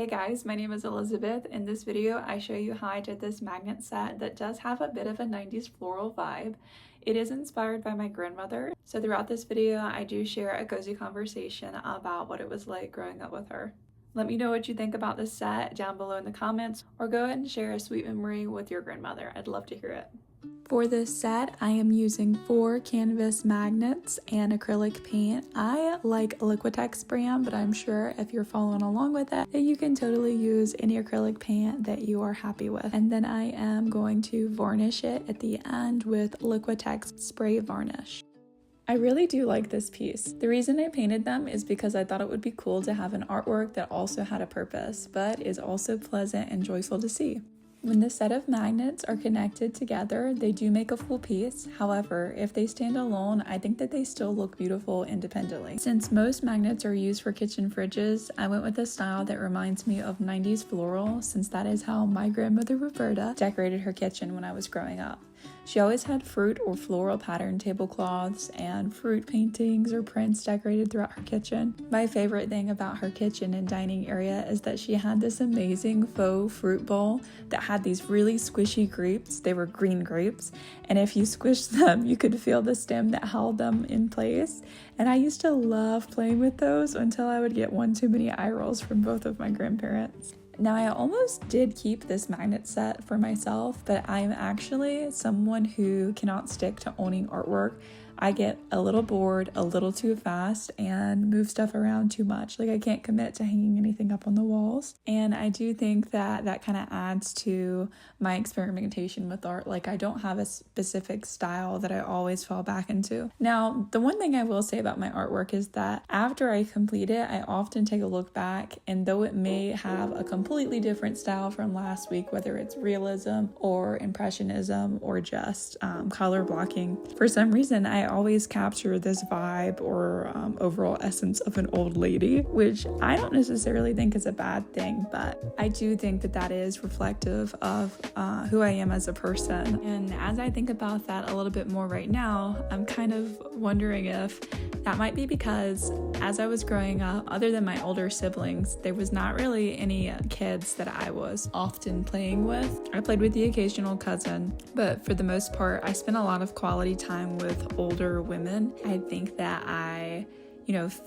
Hey guys, my name is Elizabeth. In this video, I show you how I did this magnet set that does have a bit of a 90s floral vibe. It is inspired by my grandmother. So throughout this video, I do share a cozy conversation about what it was like growing up with her. Let me know what you think about this set down below in the comments, or go ahead and share a sweet memory with your grandmother. I'd love to hear it. For this set, I am using 4 canvas magnets and acrylic paint. I like Liquitex brand, but I'm sure if you're following along with it, that you can totally use any acrylic paint that you are happy with. And then I am going to varnish it at the end with Liquitex spray varnish. I really do like this piece. The reason I painted them is because I thought it would be cool to have an artwork that also had a purpose, but is also pleasant and joyful to see. When the set of magnets are connected together, they do make a full piece. However, if they stand alone, I think that they still look beautiful independently. Since most magnets are used for kitchen fridges, I went with a style that reminds me of 90s floral, since that is how my grandmother Roberta decorated her kitchen when I was growing up. She always had fruit or floral patterned tablecloths and fruit paintings or prints decorated throughout her kitchen. My favorite thing about her kitchen and dining area is that she had this amazing faux fruit bowl that had these really squishy grapes. They were green grapes, and if you squished them, you could feel the stem that held them in place. And I used to love playing with those until I would get one too many eye rolls from both of my grandparents. Now, I almost did keep this magnet set for myself, but I'm actually someone who cannot stick to owning artwork. I get a little bored a little too fast and move stuff around too much. Like, I can't commit to hanging anything up on the walls. And I do think that that kind of adds to my experimentation with art. Like, I don't have a specific style that I always fall back into. Now, the one thing I will say about my artwork is that after I complete it, I often take a look back, and though it may have a completely different style from last week, whether it's realism or impressionism or just color blocking, for some reason I always capture this vibe or overall essence of an old lady, which I don't necessarily think is a bad thing, but I do think that that is reflective of who I am as a person. And as I think about that a little bit more right now, I'm kind of wondering if that might be because as I was growing up, other than my older siblings, there was not really any kids that I was often playing with. I played with the occasional cousin, but for the most part, I spent a lot of quality time with older women. I think that I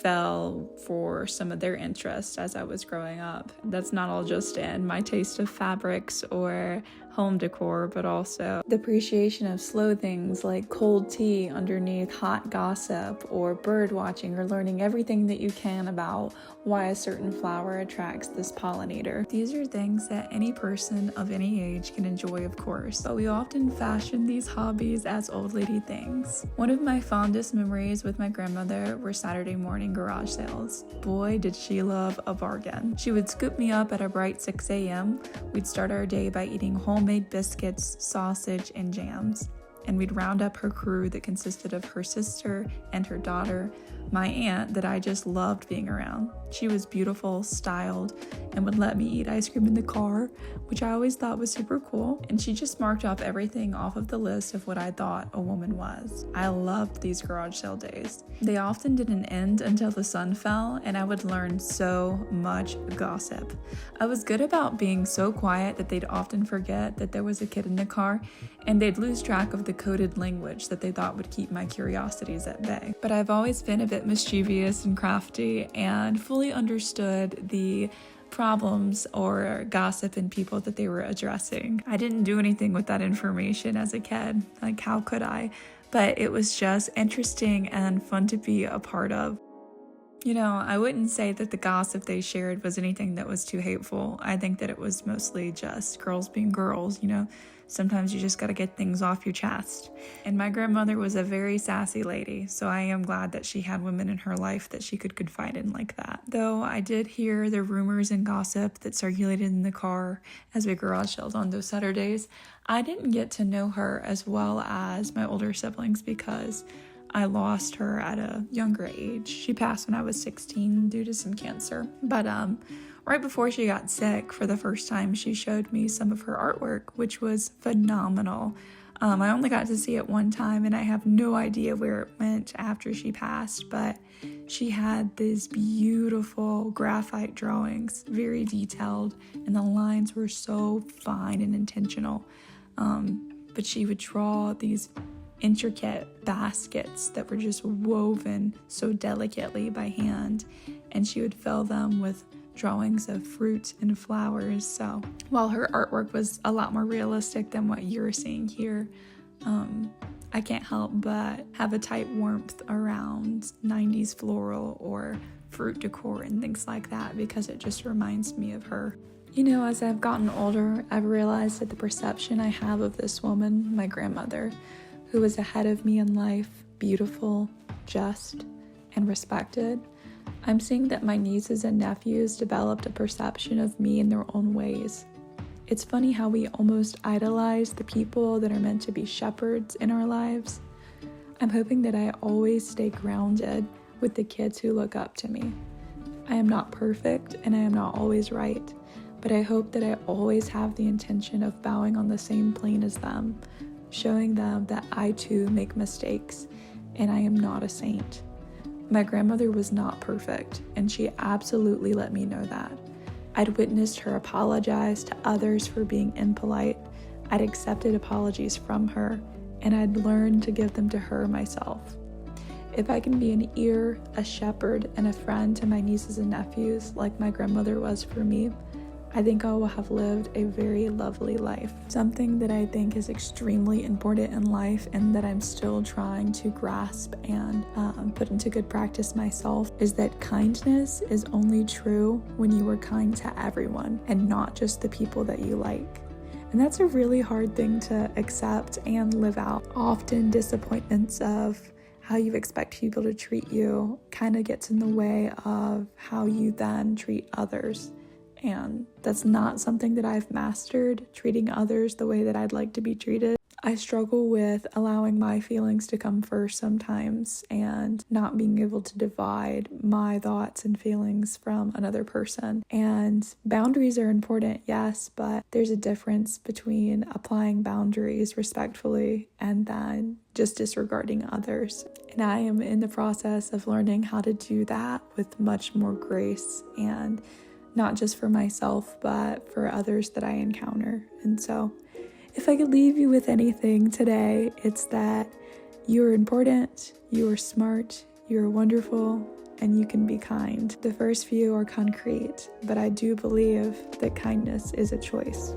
fell for some of their interests as I was growing up. That's not all just in my taste of fabrics or home decor, but also the appreciation of slow things like cold tea underneath hot gossip, or bird watching, or learning everything that you can about why a certain flower attracts this pollinator. These are things that any person of any age can enjoy, of course, but we often fashion these hobbies as old lady things. One of my fondest memories with my grandmother were Saturday morning garage sales. Boy, did she love a bargain. She would scoop me up at a bright 6 a.m. We'd start our day by eating homemade biscuits, sausage, and jams. And we'd round up her crew that consisted of her sister and her daughter, my aunt that I just loved being around. She was beautiful, styled, and would let me eat ice cream in the car, which I always thought was super cool. And she just marked off everything off of the list of what I thought a woman was. I loved these garage sale days. They often didn't end until the sun fell, and I would learn so much gossip. I was good about being so quiet that they'd often forget that there was a kid in the car, and they'd lose track of the coded language that they thought would keep my curiosities at bay. But I've always been a bit mischievous and crafty, and fully understood the problems or gossip in people that they were addressing. I didn't do anything with that information as a kid. Like, how could I? But it was just interesting and fun to be a part of. I wouldn't say that the gossip they shared was anything that was too hateful. I think that it was mostly just girls being girls, Sometimes you just gotta get things off your chest. And my grandmother was a very sassy lady, so I am glad that she had women in her life that she could confide in like that. Though I did hear the rumors and gossip that circulated in the car as we garage sales on those Saturdays, I didn't get to know her as well as my older siblings because I lost her at a younger age. She passed when I was 16 due to some cancer. But right before she got sick, for the first time, she showed me some of her artwork, which was phenomenal. I only got to see it one time, and I have no idea where it went after she passed, but She had these beautiful graphite drawings, very detailed, and the lines were so fine and intentional. But she would draw these intricate baskets that were just woven so delicately by hand, and she would fill them with drawings of fruit and flowers. So while her artwork was a lot more realistic than what you're seeing here, I can't help but have a tight warmth around 90s floral or fruit decor and things like that, because it just reminds me of her. You know, as I've gotten older, I've realized that the perception I have of this woman, my grandmother, who was ahead of me in life, beautiful, just, and respected, I'm seeing that my nieces and nephews developed a perception of me in their own ways. It's funny how we almost idolize the people that are meant to be shepherds in our lives. I'm hoping that I always stay grounded with the kids who look up to me. I am not perfect and I am not always right, but I hope that I always have the intention of bowing on the same plane as them, showing them that I too make mistakes and I am not a saint. My grandmother was not perfect, and she absolutely let me know that. I'd witnessed her apologize to others for being impolite. I'd accepted apologies from her, and I'd learned to give them to her myself. If I can be an ear, a shepherd, and a friend to my nieces and nephews like my grandmother was for me, I think I will have lived a very lovely life. Something that I think is extremely important in life and that I'm still trying to grasp and put into good practice myself is that kindness is only true when you are kind to everyone and not just the people that you like. And that's a really hard thing to accept and live out. Often disappointments of how you expect people to treat you kind of gets in the way of how you then treat others. And that's not something that I've mastered, treating others the way that I'd like to be treated. I struggle with allowing my feelings to come first sometimes and not being able to divide my thoughts and feelings from another person. And boundaries are important, yes, but there's a difference between applying boundaries respectfully and then just disregarding others. And I am in the process of learning how to do that with much more grace, and not just for myself, but for others that I encounter. And so, if I could leave you with anything today, it's that you're important, you are smart, you're wonderful, and you can be kind. The first few are concrete, but I do believe that kindness is a choice.